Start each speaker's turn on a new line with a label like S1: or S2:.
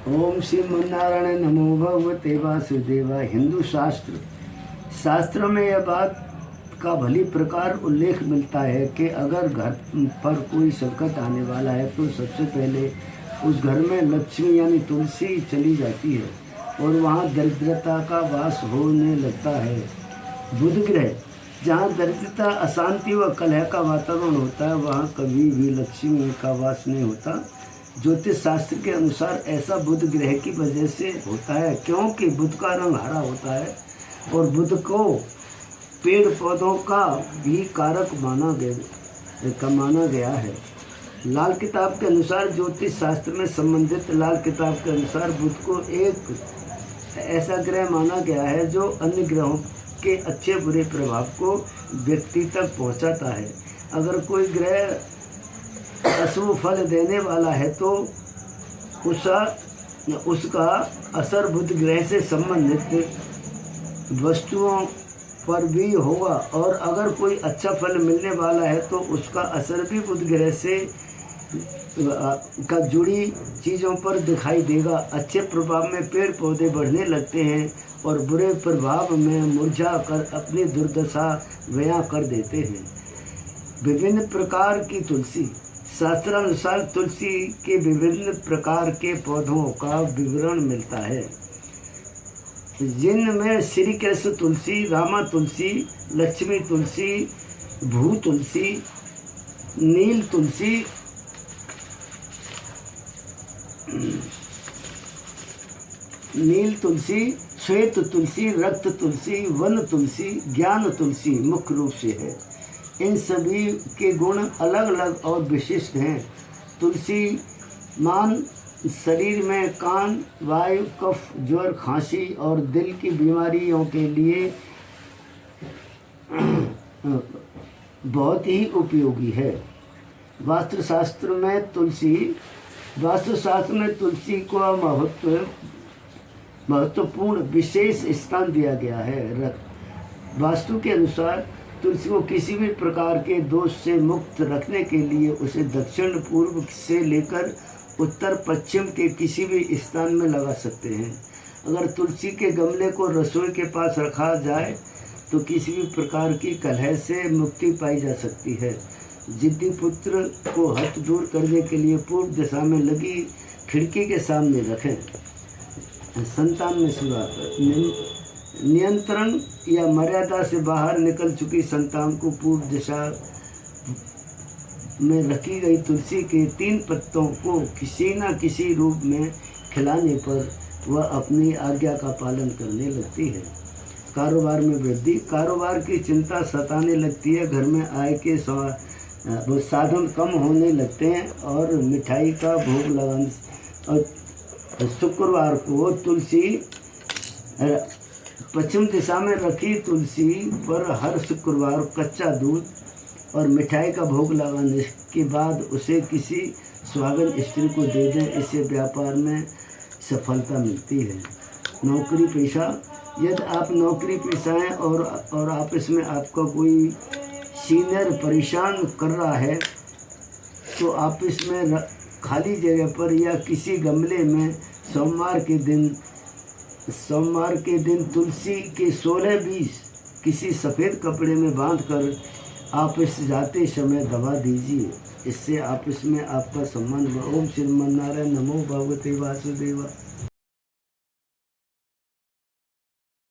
S1: ओम श्रीमन्नारायण नमो भगवते वासुदेवा। हिंदू शास्त्र में यह बात का भली प्रकार उल्लेख मिलता है कि अगर घर पर कोई संकट आने वाला है तो सबसे पहले उस घर में लक्ष्मी यानी तुलसी चली जाती है और वहाँ दरिद्रता का वास होने लगता है। बुध ग्रह जहाँ दरिद्रता, अशांति व कलह का वातावरण होता है वहाँ कभी भी लक्ष्मी का वास नहीं होता। ज्योतिष शास्त्र के अनुसार ऐसा बुध ग्रह की वजह से होता है क्योंकि बुध का रंग हरा होता है और बुध को पेड़ पौधों का भी कारक माना गया है। लाल किताब के अनुसार, ज्योतिष शास्त्र में संबंधित लाल किताब के अनुसार बुध को एक ऐसा ग्रह माना गया है जो अन्य ग्रहों के अच्छे बुरे प्रभाव को व्यक्ति तक पहुंचाता है। अगर कोई ग्रह अशुभ फल देने वाला है तो उसका असर बुध ग्रह से संबंधित वस्तुओं पर भी होगा और अगर कोई अच्छा फल मिलने वाला है तो उसका असर भी बुध ग्रह से का जुड़ी चीज़ों पर दिखाई देगा। अच्छे प्रभाव में पेड़ पौधे बढ़ने लगते हैं और बुरे प्रभाव में मुरझा कर अपनी दुर्दशा बयां कर देते हैं। विभिन्न प्रकार की तुलसी। शास्त्रानुसार तुलसी के विभिन्न प्रकार के पौधों का विवरण मिलता है जिनमें श्री कृष्ण तुलसी, रामा तुलसी, लक्ष्मी तुलसी, भू तुलसी, नील तुलसी, श्वेत तुलसी, रक्त तुलसी, वन तुलसी, ज्ञान तुलसी मुख्य रूप से है। इन सभी के गुण अलग अलग और विशिष्ट हैं। तुलसी मान शरीर में कान, वायु, कफ, ज्वर, खांसी और दिल की बीमारियों के लिए बहुत ही उपयोगी है। वास्तुशास्त्र में तुलसी को महत्वपूर्ण विशेष स्थान दिया गया है। वास्तु के अनुसार तुलसी को किसी भी प्रकार के दोष से मुक्त रखने के लिए उसे दक्षिण पूर्व से लेकर उत्तर पश्चिम के किसी भी स्थान में लगा सकते हैं। अगर तुलसी के गमले को रसोई के पास रखा जाए तो किसी भी प्रकार की कलह से मुक्ति पाई जा सकती है। जिद्दी पुत्र को हठ दूर करने के लिए पूर्व दिशा में लगी खिड़की के सामने रखें। संतान में सुधार। नियंत्रण या मर्यादा से बाहर निकल चुकी संतान को पूर्व दिशा में रखी गई तुलसी के 3 पत्तों को किसी न किसी रूप में खिलाने पर वह अपनी आज्ञा का पालन करने लगती है। कारोबार में वृद्धि। कारोबार की चिंता सताने लगती है। घर में आय के साधन कम होने लगते हैं और मिठाई का भोग लगाने। और शुक्रवार को तुलसी पश्चिम दिशा में रखी तुलसी पर हर शुक्रवार कच्चा दूध और मिठाई का भोग लगाने के बाद उसे किसी सुहागन स्त्री को दे दें। इससे व्यापार में सफलता मिलती है। नौकरी पेशा। यदि आप नौकरी पेशा हैं और आप इसमें आपका कोई सीनियर परेशान कर रहा है तो आप इसमें खाली जगह पर या किसी गमले में सोमवार के दिन तुलसी के 16 बीज किसी सफ़ेद कपड़े में बांधकर आप इस जाते समय दबा दीजिए। इससे आपस में आपका संबंध। ओम श्रीमन्नारायण नमो भगवते वासुदेवा।